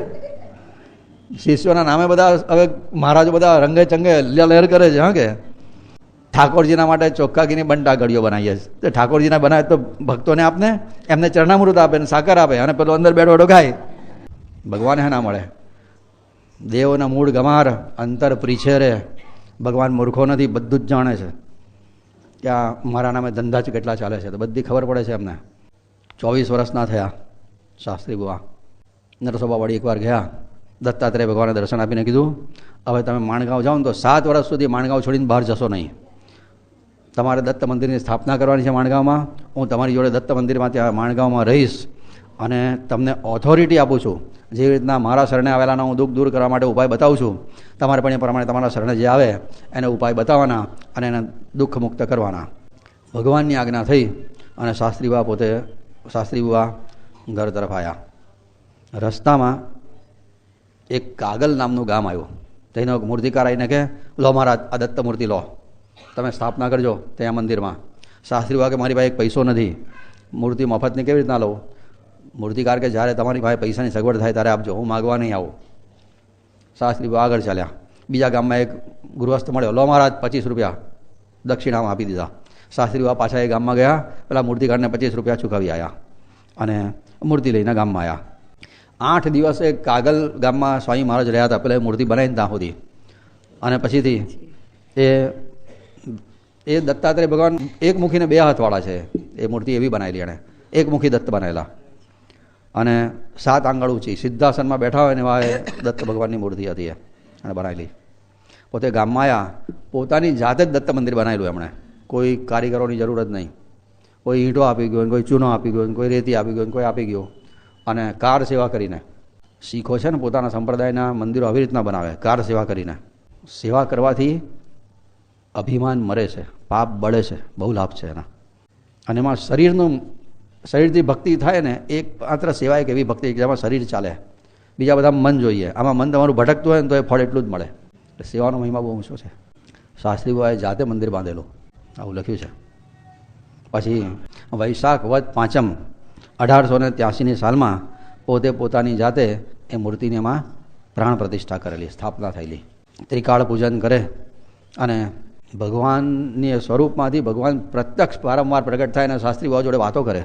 શિષ્યોના નામે બધા હવે મહારાજો બધા રંગે ચંગે લહેર કરે છે. હા કે ઠાકોરજીના માટે ચોખ્ખા ઘીની બંટા ઘડીઓ બનાવીએ છીએ. તો ઠાકોરજીના બનાવે તો ભક્તોને આપને, એમને ચરણામૃત આપે ને સાકર આપે, અને પેલો અંદર બેઠો બેઠો ખાય. ભગવાન હે ના મળે. દેવના મૂળ ગમાર, અંતર પ્રીછે રે. ભગવાન મૂર્ખો નથી, બધું જ જાણે છે. ત્યાં મારા નામે ધંધા જ કેટલા ચાલે છે તો બધી ખબર પડે છે એમને. 24 વર્ષના થયા શાસ્ત્રી બુઆ. નરસોબા વળી એકવાર ગયા, દત્તાત્રેય ભગવાને દર્શન આપીને કીધું, હવે તમે માણગાંવ જાઓ ને તો 7 વર્ષ સુધી માણગાંવ છોડીને બહાર જશો નહીં. તમારે દત્ત મંદિરની સ્થાપના કરવાની છે માણગાંવમાં. હું તમારી જોડે દત્ત મંદિરમાં ત્યાં માણગાંવમાં રહીશ અને તમને ઓથોરિટી આપું છું. જેવી રીતના મારા શરણે આવેલાના હું દુઃખ દૂર કરવા માટે ઉપાય બતાવું છું, તમારે પણ એ પ્રમાણે તમારા શરણે જે આવે એને ઉપાય બતાવવાના અને એને દુઃખ મુક્ત કરવાના. ભગવાનની આજ્ઞા થઈ અને શાસ્ત્રી બુવા ઘર તરફ આવ્યા. રસ્તામાં એક કાગલ નામનું ગામ આવ્યું. તેનો મૂર્તિકાર આવીને કે, લો મહારાજ, આ દત્ત મૂર્તિ લો, તમે સ્થાપના કરજો ત્યાં મંદિરમાં. શાસ્ત્રી બુવા કે, મારી પાસે એક પૈસો નથી, મૂર્તિ મફતની કેવી રીતના લઉં? મૂર્તિકાર કે, જ્યારે તમારી પાસે પૈસાની સગવડ થાય ત્યારે આપજો, હું માગવા નહીં આવું. શાસ્ત્રી બુવા આગળ ચાલ્યા. બીજા ગામમાં એક ગૃહસ્થ મળ્યો, લો મહારાજ, 25 રૂપિયા દક્ષિણામાં આપી દીધા. શાસ્ત્રી બુવા પાછા એ ગામમાં ગયા, પેલા મૂર્તિકારને 25 રૂપિયા ચૂકવી આવ્યા અને મૂર્તિ લઈને ગામમાં આવ્યા. 8 દિવસ એક કાગલ ગામમાં સ્વામી મહારાજ રહ્યા હતા, પેલા મૂર્તિ બનાવીને ત્યાં સુધી. અને પછીથી એ દત્તાત્રેય ભગવાન એકમુખીને 2 હાથવાળા છે. એ મૂર્તિ એવી બનાવેલી એણે, એકમુખી દત્ત બનાવેલા અને 7 આંગળ ઊંચી, સિદ્ધાસનમાં બેઠા હોય ને એવા દત્ત ભગવાનની મૂર્તિ હતી એણે બનાવેલી. પોતે ગામમાં આવ્યા, પોતાની જાતે જ દત્ત મંદિર બનાવેલું એમણે. કોઈ કારીગરોની જરૂર જ નહીં. કોઈ ઈંટો આપી ગયો, કોઈ ચૂનો આપી ગયો, કોઈ રેતી આપી ગયો, કોઈ આપી ગયો. અને કાર સેવા કરીને, શીખો છે ને પોતાના સંપ્રદાયના મંદિરો આવી રીતના બનાવે, કાર સેવા કરીને. સેવા કરવાથી અભિમાન મરે છે, પાપ બળે છે, બહુ લાભ છે એના. અને એમાં શરીરથી ભક્તિ થાય ને, એક માત્ર સેવા એક એવી ભક્તિ જેમાં શરીર ચાલે, બીજા બધા મન જોઈએ. આમાં મન તમારું ભટકતું હોય ને તો એ ફળ એટલું જ મળે. એટલે સેવાનો મહિમા બહુ ઊંચો છે. શાસ્ત્રી બુવાએ જાતે મંદિર બાંધેલું, આવું લખ્યું છે. પછી વૈશાખ વદ 5મ 1883ની સાલમાં પોતે પોતાની જાતે એ મૂર્તિને એમાં પ્રાણ પ્રતિષ્ઠા કરેલી, સ્થાપના થયેલી. ત્રિકાળ પૂજન કરે અને ભગવાનની સ્વરૂપમાંથી ભગવાન પ્રત્યક્ષ વારંવાર પ્રગટ થાય અને શાસ્ત્રી બુવા જોડે વાતો કરે.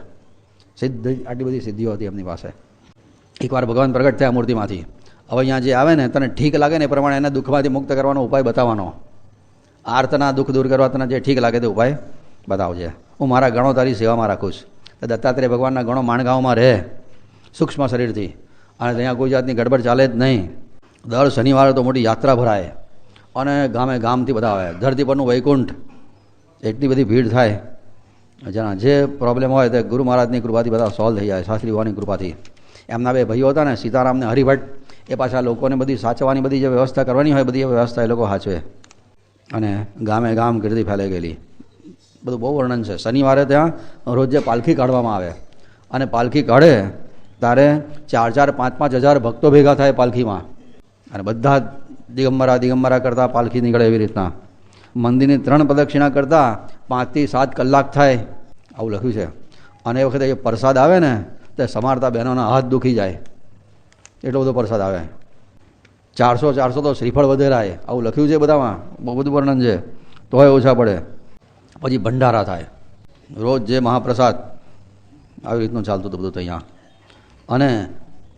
આટલી બધી સિદ્ધિઓ હતી એમની પાસે. એકવાર ભગવાન પ્રગટ થયા મૂર્તિમાંથી. હવે અહીંયા જે આવે ને તને ઠીક લાગે ને એ પ્રમાણે એને દુઃખમાંથી મુક્ત કરવાનો ઉપાય બતાવવાનો. આર્તના દુઃખ દૂર કરવા તને જે ઠીક લાગે તે ઉપાય બતાવજે. હું મારા ગણો તારી સેવામાં રાખું છું. દત્તાત્રેય ભગવાનના ગણો માણગાંવમાં રહે સૂક્ષ્મ શરીરથી, અને ત્યાં કોઈ જાતની ગડબડ ચાલે જ નહીં. દર શનિવારે તો મોટી યાત્રા ભરાય અને ગામે ગામથી બધા આવે. ધરતી પરનું વૈકુંઠ, એટલી બધી ભીડ થાય. જેના જે પ્રોબ્લેમ હોય તે ગુરુ મહારાજની કૃપાથી બધા સોલ્વ થઈ જાય, શાસ્ત્રી બુવાની કૃપાથી. એમના 2 ભાઈઓ હતા ને, સીતારામને હરિભટ્ટ, એ પાછા લોકોને બધી સાચવવાની બધી જે વ્યવસ્થા કરવાની હોય બધી વ્યવસ્થા એ લોકો સાચવે. અને ગામે ગામ કીર્તિ ફેલાઈ ગયેલી. બધું બહુ વર્ણન છે. શનિવારે ત્યાં રોજ જે પાલખી કાઢવામાં આવે અને પાલખી કાઢે ત્યારે 4-5 હજાર ભક્તો ભેગા થાય પાલખીમાં, અને બધા દિગંબરા કરતા પાલખી નીકળે. એવી રીતના મંદિરની 3 પ્રદક્ષિણા કરતા 5 થી 7 કલાક થાય, આવું લખ્યું છે. અને એ વખતે એ પ્રસાદ આવે ને તે સમારતા બહેનોના હાથ દુખી જાય, એટલો બધો પ્રસાદ આવે. 400 તો શ્રીફળ વધેરાય, આવું લખ્યું છે બધામાં, બહુ બધું વર્ણન છે, તોય ઓછા પડે. પછી ભંડારા થાય રોજ, જે મહાપ્રસાદ, આવી રીતનું ચાલતું હતું બધું અહીંયા. અને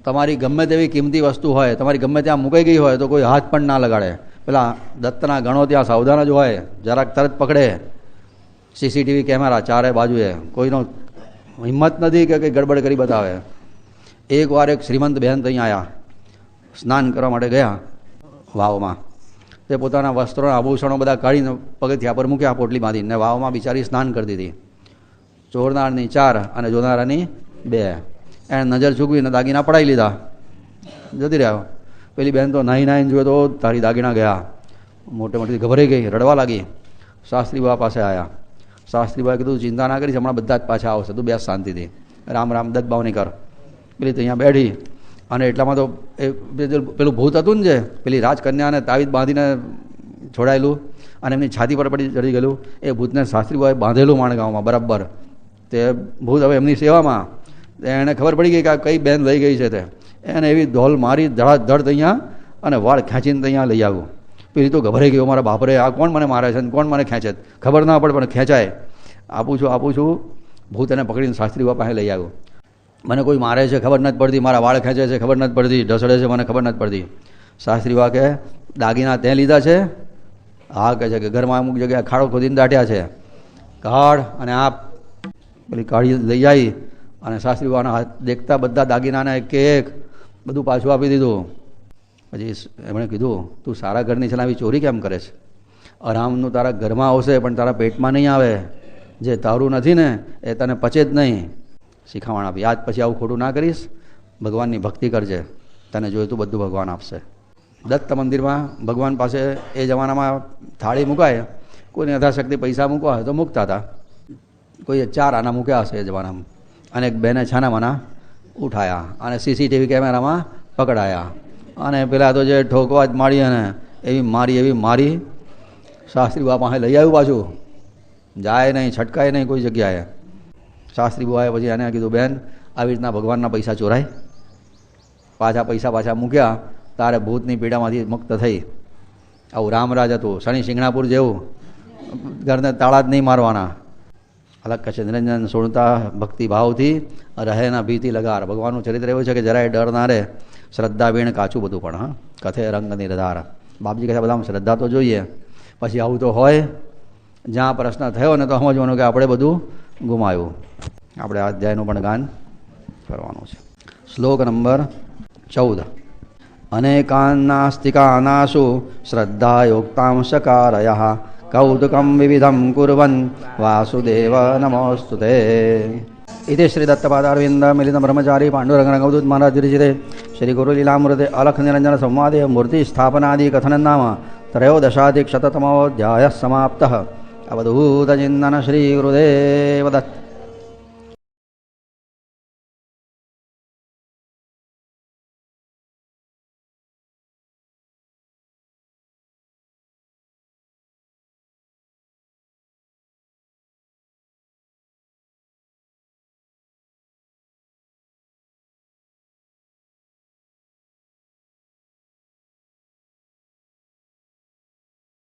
તમારી ગમે તેવી કિંમતી વસ્તુ હોય, તમારી ગમે ત્યાં મુકાઈ ગઈ હોય તો કોઈ હાથ પણ ના લગાડે. પેલા દત્તના ગણો ત્યાં સાવધાન જ હોય, જરાક તરત પકડે. સીસીટીવી કેમેરા 4 બાજુએ, કોઈનો હિંમત નથી કે કંઈ ગડબડ કરી બતાવે. એકવાર એક શ્રીમંત બહેન ત્યાં આવ્યા, સ્નાન કરવા માટે ગયા વાવમાં. તે પોતાના વસ્ત્રોના આભૂષણો બધા કાઢીને પગથિયા પર મૂક્યા પોટલી બાંધીને. વાવમાં બિચારી સ્નાન કરતી હતી. ચોરનારની 4 અને જોનારાની 2. એણે નજર ચૂકવીને દાગીના પડાવી લીધા, જતી રહ્યા. પેલી બહેન તો નાહીને જોયે તો તારી દાગીના ગયા. મોટેથી ગભરાઈ ગઈ, રડવા લાગી. શાસ્ત્રી બુવા પાસે આવ્યા. શાસ્ત્રી બુવાએ કીધું, ચિંતા ના કરીશ, હમણાં બધા જ પાછા આવશે, તું બેસ શાંતિથી, રામ રામ દત્ત ભાવની કર. પેલી તો અહીંયા બેઠી. અને એટલામાં તો એ પેલું ભૂત હતું ને, જે પેલી રાજકન્યાને તાવીજ બાંધીને છોડાયેલું અને એમની છાતી પર પડી ચડી ગયેલું, એ ભૂતને શાસ્ત્રી બુવાએ બાંધેલું માણગાંવમાં બરાબર. તે ભૂત હવે એમની સેવામાં. એને ખબર પડી ગઈ કે કઈ બેન લઈ ગઈ છે. તે એને એવી ધોલ મારી ધડ અહીંયા અને વાળ ખેંચીને અહીંયા લઈ આવ્યું. પેલી તો ગભરાઈ ગયો, મારા બાપરે, આ કોણ મને મારે છે, કોણ મને ખેંચે, ખબર ના પડે પણ ખેંચાય. આપું છું. ભૂત એને પકડીને શાસ્ત્રી બુવા પાસે લઈ આવ્યું. મને કોઈ મારે છે ખબર નથી પડતી, મારા વાળ ખેંચે છે ખબર નથી પડતી, ઢસડે છે મને ખબર નથી પડતી. શાસ્ત્રી બુવા કે, દાગીના તે લીધા છે? હા, કહે છે કે ઘરમાં અમુક જગ્યાએ ખાડો ખોદીને દાટ્યા છે, કાઢ. અને આ પેલી કાઢી લઈ આવી અને શાસ્ત્રી બુવાના હાથ દેખતા બધા દાગીનાના એક બધું પાછું આપી દીધું. પછી એમણે કીધું, તું સારા ઘરની છે ને આવી ચોરી કેમ કરે છે? આરામનું તારા ઘરમાં આવશે પણ તારા પેટમાં નહીં આવે. જે તારું નથી ને એ તને પચે જ નહીં. શીખામણ આપી. આજ પછી આવું ખોટું ના કરીશ, ભગવાનની ભક્તિ કરજે, તને જોઈતું બધું ભગવાન આપશે. દત્ત મંદિરમાં ભગવાન પાસે એ જમાનામાં થાળી મુકાય, કોઈની યથાશક્તિ પૈસા મૂકવા હોય તો મૂકતા હતા. કોઈએ 4 આના મૂક્યા હશે એ જમાનામાં, અને એક બેને છાનામાના ઉઠાયા અને સીસીટીવી કેમેરામાં પકડાયા. અને પેલા તો જે ઠોકવા જ મારી અને એવી મારી શાસ્ત્રી બુઆ પાસે લઈ આવ્યું. પાછું જાય નહીં, છટકાય નહીં કોઈ જગ્યાએ. શાસ્ત્રી બુઆએ પછી એને કીધું, બેન આવી રીતના ભગવાનના પૈસા ચોરાય, પાછા મૂક્યા, તારે ભૂતની પીડામાંથી મુક્ત થઈ. આવું રામરાજ હતું, શનિ શિંગણાપુર જેવું, ઘરને તાળા જ નહીં મારવાના. અલગ કશે નિરંજન સુણતા ભક્તિભાવથી રહેના ભીતિ લગાર. ભગવાનનું ચરિત્ર એવું છે કે જરાય ડર ના રહે, શ્રદ્ધા વીણ કાચું બધું પણ. હા, કથે રંગ નિર્ધાર. બાપજી કહે બધામાં શ્રદ્ધા તો જોઈએ. પછી આવું તો હોય, જ્યાં પ્રશ્ન થયો ને તો સમજવાનું કે આપણે બધું ગુમાવ્યું. આપણે આ અધ્યાયનું પણ ગાન કરવાનું છે. શ્લોક નંબર 14. અનેકાન્નાસ્તિકાનાસુ શ્રદ્ધાયોક્તાંશકારયઃ કૌતુકમ વિવિધમ કુર્વન વાસુદેવ નમોસ્તુતે. इति श्री दत्तपादारविंद मिलित ब्रह्मचारी पांडुरंग रंगवदूत महाराज विरचिते श्री गुरु लीलामृते अलख निरंजन संवादे मूर्ति स्थापनादि कथन नाम त्रयोदशाधिकशततमोऽध्यायः समाप्तः. अवधूत चिंतन श्री गुरुदेव दत्त.